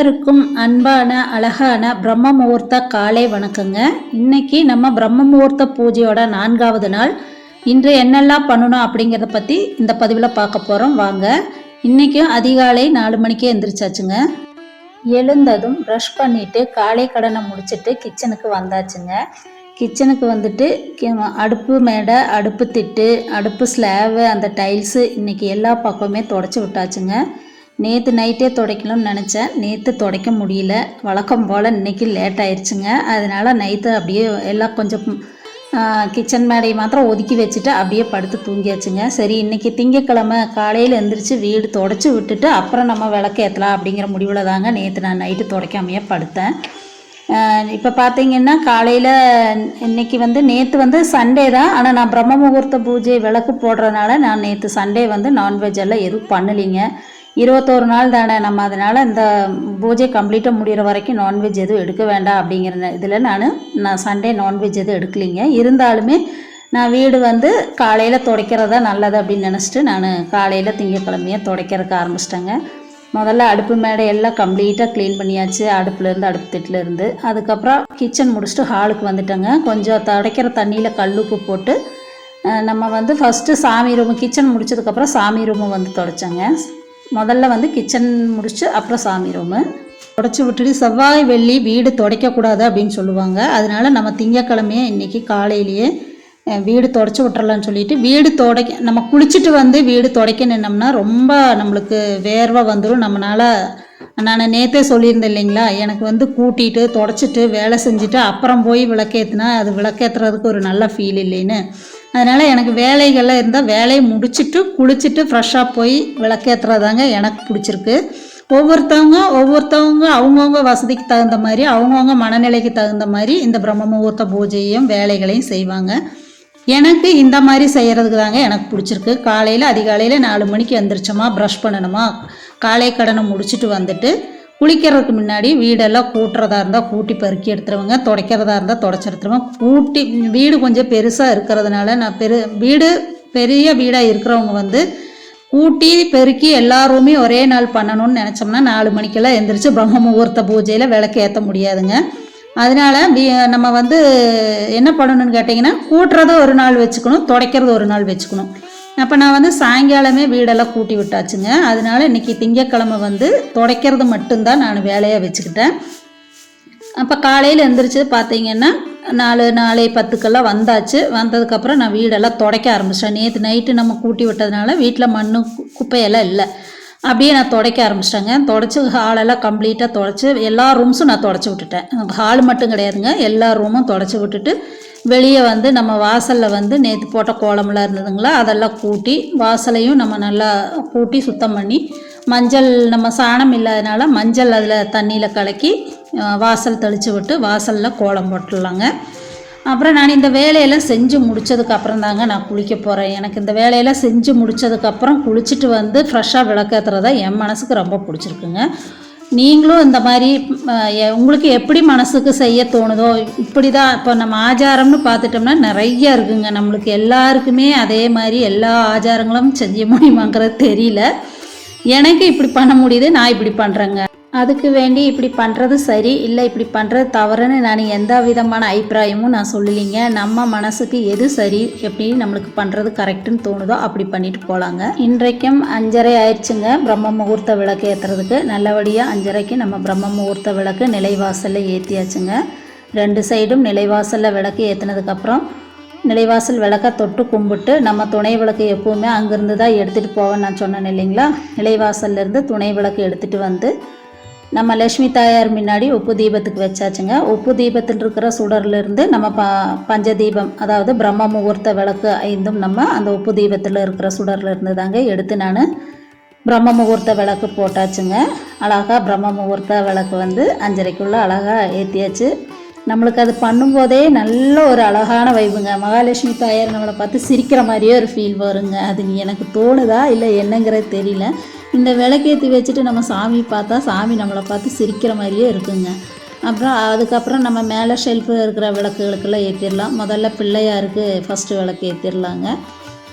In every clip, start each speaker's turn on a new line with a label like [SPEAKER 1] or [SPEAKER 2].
[SPEAKER 1] அனைவருக்கும் அன்பான அழகான பிரம்ம முகூர்த்த காலை வணக்கங்க. இன்னைக்கு நம்ம பிரம்ம முகூர்த்த பூஜையோட 4வது நாள். இன்று என்னெல்லாம் பண்ணணும் அப்படிங்கிறத பற்றி இந்த பதிவில் பார்க்க போகிறோம். வாங்க. இன்றைக்கும் அதிகாலை 4 மணிக்கே எந்திரிச்சாச்சுங்க. எழுந்ததும் ப்ரஷ் பண்ணிவிட்டு காலை கடனை முடிச்சுட்டு கிச்சனுக்கு வந்தாச்சுங்க. கிச்சனுக்கு வந்துட்டு அடுப்பு மேடை, அடுப்பு திட்டு, அடுப்பு ஸ்லாவு, அந்த டைல்ஸு இன்றைக்கி எல்லா பக்கமே தொடச்சி விட்டாச்சுங்க. நேற்று நைட்டே துடைக்கணும்னு நினச்சேன், நேற்று துடைக்க முடியல. வழக்கம் போல் இன்றைக்கி லேட் ஆயிடுச்சுங்க. அதனால் நைட்டு அப்படியே எல்லாம் கொஞ்சம் கிச்சன் மேடையை மாத்திரம் ஒதுக்கி வச்சுட்டு அப்படியே படுத்து தூங்கியாச்சுங்க. சரி, இன்றைக்கி திங்கக்கிழமை காலையில் எழுந்திரிச்சு வீடு தொடச்சி விட்டுட்டு அப்புறம் நம்ம விளக்கு ஏற்றலாம் அப்படிங்கிற முடிவில் தாங்க நேற்று நான் நைட்டு துடைக்காமையே படுத்தேன். இப்போ பார்த்தீங்கன்னா காலையில் இன்றைக்கி நேற்று சண்டே தான். ஆனால் நான் பிரம்ம முகூர்த்த பூஜை விளக்கு போடுறதுனால நான் நேற்று சண்டே நான்வெஜ் எல்லாம் எதுவும் பண்ணலிங்க. 21 நாள் தானே நம்ம, அதனால் இந்த பூஜை கம்ப்ளீட்டாக முடிகிற வரைக்கும் நான்வெஜ் எதுவும் எடுக்க வேண்டாம் அப்படிங்கிற இதில் நான் சண்டே நான்வெஜ் எதுவும் எடுக்கலிங்க. இருந்தாலுமே நான் வீடு காலையில் துடைக்கிறதா நல்லது அப்படின்னு நினச்சிட்டு நான் காலையில் திங்கக்கிழமையே துடைக்கிறதுக்கு ஆரம்பிச்சிட்டேங்க. முதல்ல அடுப்பு மேடை எல்லாம் கம்ப்ளீட்டாக க்ளீன் பண்ணியாச்சு, அடுப்புலேருந்து அடுப்பு திட்டிலேருந்து. அதுக்கப்புறம் கிச்சன் முடிச்சுட்டு ஹாலுக்கு வந்துட்டேங்க. கொஞ்சம் துடைக்கிற தண்ணியில் கல்லுப்பு போட்டு நம்ம ஃபஸ்ட்டு சாமி ரூமு, கிச்சன் முடிச்சதுக்கப்புறம் சாமி ரூமு துடைச்சேங்க. முதல்ல கிச்சன் முடிச்சு அப்புறம் சாமி ரூமு தொடச்சி விட்டுட்டு, செவ்வாய் வெள்ளி வீடு துடைக்கக்கூடாது அப்படின்னு சொல்லுவாங்க. அதனால நம்ம திங்கக்கிழமையே இன்றைக்கி காலையிலேயே வீடு தொடச்சி விட்டுறலான்னு சொல்லிட்டு வீடு நம்ம குளிச்சுட்டு வீடு துடைக்க நின்னோம்னா ரொம்ப நம்மளுக்கு வேர்வை வந்துடும். நம்மளால் நான் நேற்றே சொல்லியிருந்தேன் இல்லைங்களா, எனக்கு கூட்டிகிட்டு தொடச்சிட்டு வேலை செஞ்சுட்டு அப்புறம் போய் விளக்கேற்றினா அது விளக்கேற்றுறதுக்கு ஒரு நல்ல ஃபீல் இல்லைன்னு. அதனால் எனக்கு வேலைகள்லாம் இருந்தால் வேலையை முடிச்சுட்டு குளிச்சுட்டு ஃப்ரெஷ்ஷாக போய் விளக்கேற்றுறதாங்க எனக்கு பிடிச்சிருக்கு. ஒவ்வொருத்தவங்க அவங்கவுங்க வசதிக்கு தகுந்த மாதிரி, அவங்கவுங்க மனநிலைக்கு தகுந்த மாதிரி இந்த பிரம்ம முகூர்த்த பூஜையும் வேலைகளையும் செய்வாங்க. எனக்கு இந்த மாதிரி செய்கிறதுக்கு தாங்க எனக்கு பிடிச்சிருக்கு. காலையில் அதிகாலையில் 4 மணிக்கு எழுந்திரிச்சோமா, ப்ரஷ் பண்ணணுமா, காலை கடனை முடிச்சுட்டு வந்துட்டு குளிக்கிறதுக்கு முன்னாடி வீடெல்லாம் கூட்டுறதா இருந்தால் கூட்டி பெருக்கி எடுத்துருவேங்க, துடைக்கிறதா இருந்தால் துடைச்சி எடுத்துருவேன். வீடு கொஞ்சம் பெருசாக இருக்கிறதுனால நான் வீடு பெரிய வீடாக இருக்கிறவங்க கூட்டி பெருக்கி எல்லாருமே ஒரே நாள் பண்ணணும்னு நினச்சோம்னா 4 மணிக்கெல்லாம் எந்திரிச்சு பிரம்ம முகூர்த்த பூஜையில் விளக்கு ஏற்ற முடியாதுங்க. அதனால் நம்ம என்ன பண்ணணும்னு கேட்டிங்கன்னா, கூட்டுறதை ஒரு நாள் வச்சுக்கணும், துடைக்கிறது ஒரு நாள் வச்சுக்கணும். அப்போ நான் சாயங்காலமே வீடெல்லாம் கூட்டி விட்டாச்சுங்க. அதனால் இன்றைக்கி திங்கக்கிழமை துடைக்கிறது மட்டும்தான் நான் வேலையாக வச்சுக்கிட்டேன். அப்போ காலையில் எழுந்திரிச்சு பார்த்தீங்கன்னா 4:10 வந்தாச்சு. வந்ததுக்கப்புறம் நான் வீடெல்லாம் துடைக்க ஆரம்பிச்சிட்டேன். நேற்று நைட்டு நம்ம கூட்டி விட்டதுனால வீட்டில் மண் குப்பையெல்லாம் இல்லை, அப்படியே நான் துடைக்க ஆரம்பிச்சிட்டேங்க. துடைச்சி ஹாலெல்லாம் கம்ப்ளீட்டாக துடைச்சி எல்லா ரூம்ஸும் நான் துடைச்சி விட்டுட்டேன். ஹால் மட்டும் கிடையாதுங்க, எல்லா ரூமும் துடைச்சி விட்டுட்டு வெளியே நம்ம வாசலில் நேற்று போட்ட கோலமெல்லாம் இருந்ததுங்களா, அதெல்லாம் கூட்டி வாசலையும் நம்ம நல்லா கூட்டி சுத்தம் பண்ணி, மஞ்சள் நம்ம சாணம் இல்லாதனால மஞ்சள் அதில் தண்ணியில் கலக்கி வாசல் தெளித்து விட்டு வாசலில் கோலம் போட்டுடலாங்க. அப்புறம் நான் இந்த வேலையெல்லாம் செஞ்சு முடித்ததுக்கப்புறம் தாங்க நான் குளிக்க போகிறேன். எனக்கு இந்த வேலையெல்லாம் செஞ்சு முடித்ததுக்கப்புறம் குளிச்சுட்டு ஃப்ரெஷ்ஷாக விளக்கேற்றுறதா என் மனசுக்கு ரொம்ப பிடிச்சிருக்குங்க. நீங்களும் இந்த மாதிரி உங்களுக்கு எப்படி மனசுக்கு செய்ய தோணுதோ இப்படி தான். இப்போ நம்ம ஆச்சாரம்னு பார்த்துட்டோம்னா நிறைய இருக்குங்க. நம்மளுக்கு எல்லாருக்குமே அதே மாதிரி எல்லா ஆச்சாரங்களும் செஞ்ச முடியுமாங்கிறது தெரியல. எனக்கு இப்படி பண்ண முடியுது, நான் இப்படி பண்ணுறேங்க. அதுக்கு வேண்டி இப்படி பண்ணுறது சரி இல்லை இப்படி பண்ணுறது தவறுன்னு நான் எந்த விதமான அபிப்பிராயமும் நான் சொல்லலைங்க. நம்ம மனசுக்கு எது சரி, எப்படி நம்மளுக்கு பண்ணுறது கரெக்டுன்னு தோணுதோ அப்படி பண்ணிட்டு போகலாங்க. இன்றைக்கும் 5:30 ஆயிடுச்சுங்க பிரம்ம முகூர்த்த விளக்கு ஏற்றுறதுக்கு. நல்லபடியாக 5:30க்கு நம்ம பிரம்ம முகூர்த்த விளக்கு நிலைவாசலில் ஏற்றியாச்சுங்க. 2 சைடும் நிலைவாசலில் விளக்கு ஏற்றினதுக்கப்புறம் நிலைவாசல் விளக்கை தொட்டு கும்பிட்டு, நம்ம துணை விளக்கு எப்போவுமே அங்கேருந்து தான் எடுத்துகிட்டு போவேன்னு நான் சொன்னேன் இல்லைங்களா. நிலைவாசல்லேருந்து துணை விளக்கு எடுத்துகிட்டு நம்ம லட்சுமி தாயார் முன்னாடி உப்பு தீபத்துக்கு வச்சாச்சுங்க. உப்பு தீபத்தில் இருக்கிற சுடர்லேருந்து நம்ம பஞ்ச தீபம், அதாவது பிரம்ம முகூர்த்த விளக்கு 5 நம்ம அந்த உப்பு தீபத்தில் இருக்கிற சுடர்லேருந்து தாங்க எடுத்து நான் பிரம்ம முகூர்த்த விளக்கு போட்டாச்சுங்க. அழகாக பிரம்ம முகூர்த்த விளக்கு 5:30க்குள்ளே அழகாக ஏற்றியாச்சு. நம்மளுக்கு அது பண்ணும்போதே நல்ல ஒரு அழகான வைப்புங்க. மகாலட்சுமி தாயார் நம்மளை பார்த்து சிரிக்கிற மாதிரியே ஒரு ஃபீல் வருங்க. அது எனக்கு தோணுதா இல்லை என்னங்கிறது தெரியல. இந்த விளக்கேற்றி வச்சுட்டு நம்ம சாமி பார்த்தா சாமி நம்மளை பார்த்து சிரிக்கிற மாதிரியே இருக்குங்க. அப்புறம் அதுக்கப்புறம் நம்ம மேலே ஷெல்ஃபு இருக்கிற விளக்குகளுக்கெல்லாம் ஏற்றிடலாம். முதல்ல பிள்ளையாருக்கு ஃபஸ்ட்டு விளக்கு ஏற்றிடலாங்க.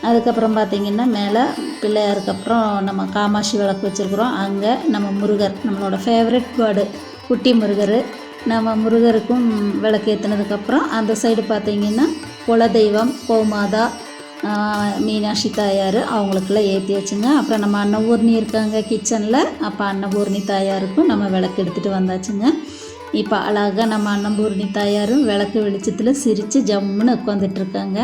[SPEAKER 1] அதுக்கப்புறம் பார்த்திங்கன்னா மேலே பிள்ளையாருக்கு அப்புறம் நம்ம காமாட்சி விளக்கு வச்சுருக்குறோம். அங்கே நம்ம முருகர், நம்மளோட ஃபேவரட் பேர்டு குட்டி முருகர், நம்ம முருகருக்கும் விளக்கு ஏற்றினதுக்கப்புறம் அந்த சைடு பார்த்திங்கன்னா குலதெய்வம் கோமாதா மீனாட்சி தாயார் அவங்களுக்கெல்லாம் ஏற்றி வச்சுங்க. அப்புறம் நம்ம அன்னபூர்ணி இருக்காங்க கிச்சனில், அப்போ அன்னபூர்ணி தாயாருக்கும் நம்ம விளக்கு எடுத்துகிட்டு வந்தாச்சுங்க. இப்போ அழகாக நம்ம அன்னபூர்ணி தாயாரும் விளக்கு வெளிச்சத்தில் சிரித்து ஜம்முன்னு உட்காந்துட்ருக்காங்க.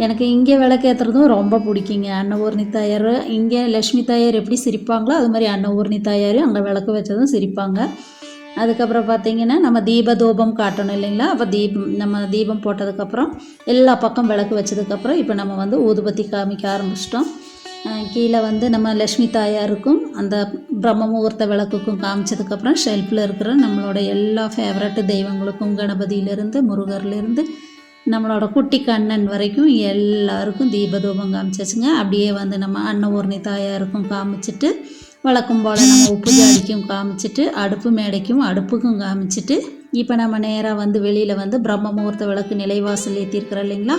[SPEAKER 1] எனக்கு இங்கே விளக்கு ஏற்றுறதும் ரொம்ப பிடிக்குங்க. அன்னபூர்ணி தாயார் இங்கே லக்ஷ்மி தாயார் எப்படி சிரிப்பாங்களோ அது மாதிரி அன்னபூர்ணி தாயாரும் அங்கே விளக்கு வச்சதும் சிரிப்பாங்க. அதுக்கப்புறம் பார்த்திங்கன்னா நம்ம தீபதூபம் காட்டணும் இல்லைங்களா, அப்போ நம்ம தீபம் போட்டதுக்கப்புறம் எல்லா பக்கம் விளக்கு வச்சதுக்கப்புறம் இப்போ நம்ம வந்து ஊதுபத்தி காமிக்க ஆரம்பிச்சிட்டோம். கீழே வந்து நம்ம லக்ஷ்மி தாயாருக்கும் அந்த பிரம்ம முகூர்த்த விளக்குக்கும் காமிச்சதுக்கப்புறம் ஷெல்ஃபில் இருக்கிற நம்மளோட எல்லா ஃபேவரட் தெய்வங்களுக்கும் கணபதியிலேருந்து முருகர்லேருந்து நம்மளோட குட்டி கண்ணன் வரைக்கும் எல்லாருக்கும் தீபதூபம் காமிச்சாச்சுங்க. அப்படியே வந்து நம்ம அன்னபூர்ணி தாயாருக்கும் காமிச்சிட்டு வழக்கம் போல் நம்ம உப்பு ஜாடிக்கும் காமிச்சிட்டு அடுப்பு மேடைக்கும் அடுப்புக்கும் காமிச்சிட்டு இப்போ நம்ம நேராக வந்து வெளியில் வந்து பிரம்ம முகூர்த்த விளக்கு நிலைவாசல் ஏற்றிருக்கிறோம் இல்லைங்களா,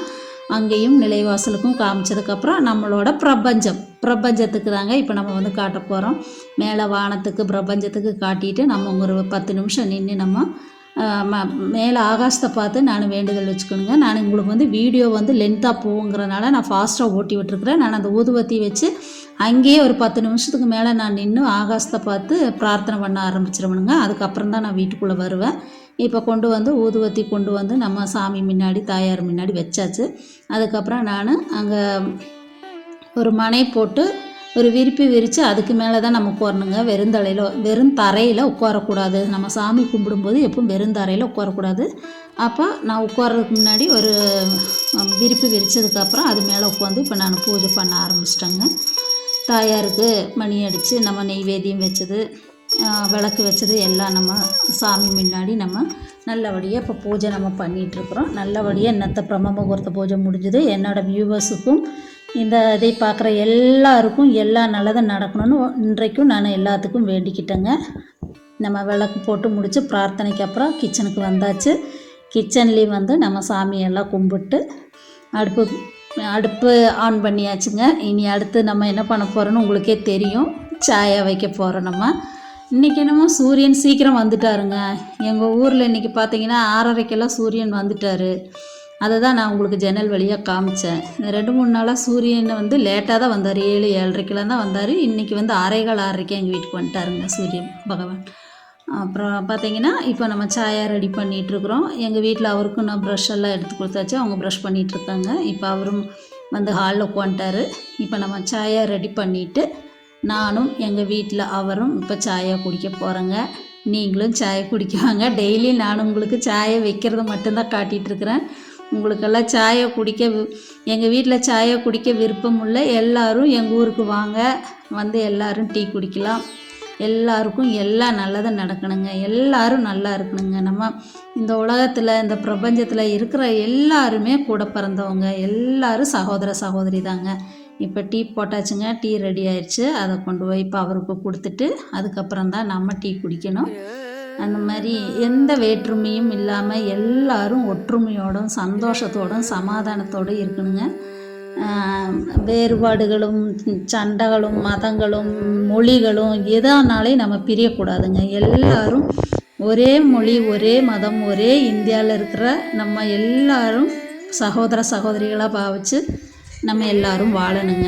[SPEAKER 1] அங்கேயும் நிலைவாசலுக்கும் காமிச்சதுக்கப்புறம் நம்மளோட பிரபஞ்சத்துக்கு தாங்க இப்போ நம்ம வந்து காட்ட போகிறோம். மேலே வானத்துக்கு பிரபஞ்சத்துக்கு காட்டிட்டு நம்ம ஒரு 10 நிமிஷம் நின்று நம்ம மேலே ஆகாசத்தை பார்த்து நான் வேண்டுதல் வச்சுக்கணுங்க. நான் உங்களுக்கு வந்து வீடியோ வந்து லென்த்தாக போகுங்கிறனால நான் ஃபாஸ்ட்டாக ஓட்டி விட்டுருக்குறேன். நான் அந்த ஊதுபத்தி வச்சு அங்கேயே ஒரு 10 நிமிஷத்துக்கு மேலே நான் நின்று ஆகாசத்தை பார்த்து பிரார்த்தனை பண்ண ஆரம்பிச்சிருவனுங்க. அதுக்கப்புறம் தான் நான் வீட்டுக்குள்ளே வருவேன். இப்போ கொண்டு வந்து ஊதுபத்தி கொண்டு வந்து நம்ம சாமி முன்னாடி தாயார் முன்னாடி வச்சாச்சு. அதுக்கப்புறம் நான் அங்கே ஒரு மனை போட்டு ஒரு விரிப்பு விரித்து அதுக்கு மேலே தான் நம்ம உட்காரணுங்க. வெறும் தரையில் உட்காரக்கூடாது. நம்ம சாமி கும்பிடும்போது எப்பவும் வெறும் தரையில் உட்காரக்கூடாது. அப்போ நான் உட்கார்றதுக்கு முன்னாடி ஒரு விரிப்பு விரித்ததுக்கப்புறம் அது மேலே உட்காந்து இப்போ நான் பூஜை பண்ண ஆரம்பிச்சிட்டேங்க. தாயாருக்கு மணி அடித்து நம்ம நெய்வேத்தியம் வச்சது விளக்கு வச்சது எல்லாம் நம்ம சாமி முன்னாடி நம்ம நல்லபடியாக இப்போ பூஜை நம்ம பண்ணிகிட்ருக்குறோம். நல்லபடியாக இன்னத்த பிரம்ம முகூர்த்த பூஜை முடிஞ்சது. என்னோடய வியூவர்ஸுக்கும் இந்த இதை பார்க்குற எல்லாருக்கும் எல்லா நல்லதும் நடக்கணும்னு இன்றைக்கும் நான் எல்லாத்துக்கும் வேண்டிக்கிட்டேங்க. நம்ம விளக்கு போட்டு முடித்து பிரார்த்தனைக்கு அப்புறம் கிச்சனுக்கு வந்தாச்சு. கிச்சன்லேயும் வந்து நம்ம சாமியெல்லாம் கும்பிட்டு அடுப்பு ஆன் பண்ணியாச்சுங்க. இனி அடுத்து நம்ம என்ன பண்ண போகிறோன்னு உங்களுக்கே தெரியும். சாயா வைக்க போகிறோம். நம்ம இன்றைக்கி என்னமோ சூரியன் சீக்கிரம் வந்துட்டாருங்க. எங்கள் ஊரில் இன்றைக்கி பார்த்தீங்கன்னா 6:30க்கெல்லாம் சூரியன் வந்துட்டார். அதை தான் நான் உங்களுக்கு ஜன்னல் வழியாக காமிச்சேன். 2-3 நாளாக சூரியன் வந்து லேட்டாக தான் வந்தார். 7-7:30கெல்லாம் தான் வந்தார். இன்றைக்கி வந்து 6:15 எங்கள் வீட்டுக்கு வந்துட்டாருங்க சூரியன் பகவான். அப்புறம் பார்த்திங்கன்னா இப்போ நம்ம சாயா ரெடி பண்ணிகிட்ருக்குறோம். எங்கள் வீட்டில் அவருக்கும் நான் ப்ரஷ் எல்லாம் எடுத்து கொடுத்தாச்சு. அவங்க ப்ரஷ் பண்ணிகிட்ருக்காங்க. இப்போ அவரும் வந்து ஹாலில் உட்காந்துட்டார். இப்போ நம்ம சாயா ரெடி பண்ணிவிட்டு நானும் எங்கள் வீட்டில் அவரும் இப்போ சாயா குடிக்க போகிறேங்க. நீங்களும் சாயை குடிக்குவாங்க. டெய்லி நான் உங்களுக்கு சாயை வைக்கிறத மட்டும்தான் காட்டிகிட்ருக்குறேன். உங்களுக்கெல்லாம் சாயை குடிக்க எங்கள் வீட்டில் சாயை குடிக்க விருப்பம் உள்ள எல்லோரும் எங்கள் ஊருக்கு வாங்க, வந்து எல்லோரும் டீ குடிக்கலாம். எல்லாருக்கும் எல்லாம் நல்லதாக நடக்கணுங்க. எல்லோரும் நல்லா இருக்கணுங்க. நம்ம இந்த உலகத்தில் இந்த பிரபஞ்சத்தில் இருக்கிற எல்லாருமே கூட பிறந்தவங்க, எல்லோரும் சகோதர சகோதரி தாங்க. இப்போ டீ போட்டாச்சுங்க. டீ ரெடி ஆயிடுச்சு. அதை கொண்டு போய் இப்போ அவருக்கு கொடுத்துட்டு அதுக்கப்புறம் தான் நம்ம டீ குடிக்கணும். அந்த மாதிரி எந்த வேற்றுமையும் இல்லாமல் எல்லாரும் ஒற்றுமையோடும் சந்தோஷத்தோடும் சமாதானத்தோடும் இருக்கணுங்க. வேறுபாடுகளும் சண்டைகளும் மதங்களும் மொழிகளும் எதானாலே நம்ம பிரியக்கூடாதுங்க. எல்லாரும் ஒரே மொழி ஒரே மதம் ஒரே இந்தியாவில் இருக்கிற நம்ம எல்லாரும் சகோதர சகோதரிகளாக பாவிச்சு நம்ம எல்லாரும் வாழணுங்க.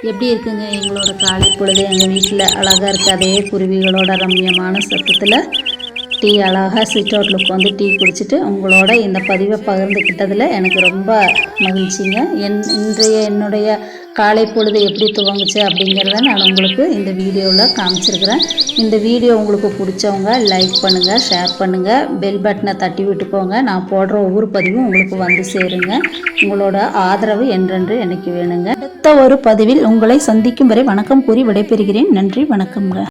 [SPEAKER 1] எப்படி இருக்குங்க எங்களோட காலை பொழுது? எங்கள் வீட்டில் அழகாக இருக்குது. அதே குருவிகளோட ரம்யமான சத்தத்தில் டீ அழகாக சிட் அவுட்டில் உட்காந்து டீ குடிச்சிட்டு உங்களோட இந்த பதிவை பகிர்ந்துக்கிட்டதில் எனக்கு ரொம்ப மகிழ்ச்சிங்க. என்னுடைய காலை பொழுது எப்படி துவங்குச்சு அப்படிங்கிறத நான் உங்களுக்கு இந்த வீடியோவில் காமிச்சிருக்கிறேன். இந்த வீடியோ உங்களுக்கு பிடிச்சவங்க லைக் பண்ணுங்கள், ஷேர் பண்ணுங்கள், பெல் பட்டனை தட்டி விட்டுக்கோங்க. நான் போடுற ஒவ்வொரு பதிவும் உங்களுக்கு வந்து சேருங்க. உங்களோட ஆதரவு என்றென்று எனக்கு வேணுங்க. அடுத்த ஒரு பதிவில் உங்களை சந்திக்கும் வரை வணக்கம் கூறி விடைபெறுகிறேன். நன்றி, வணக்கம்ங்க.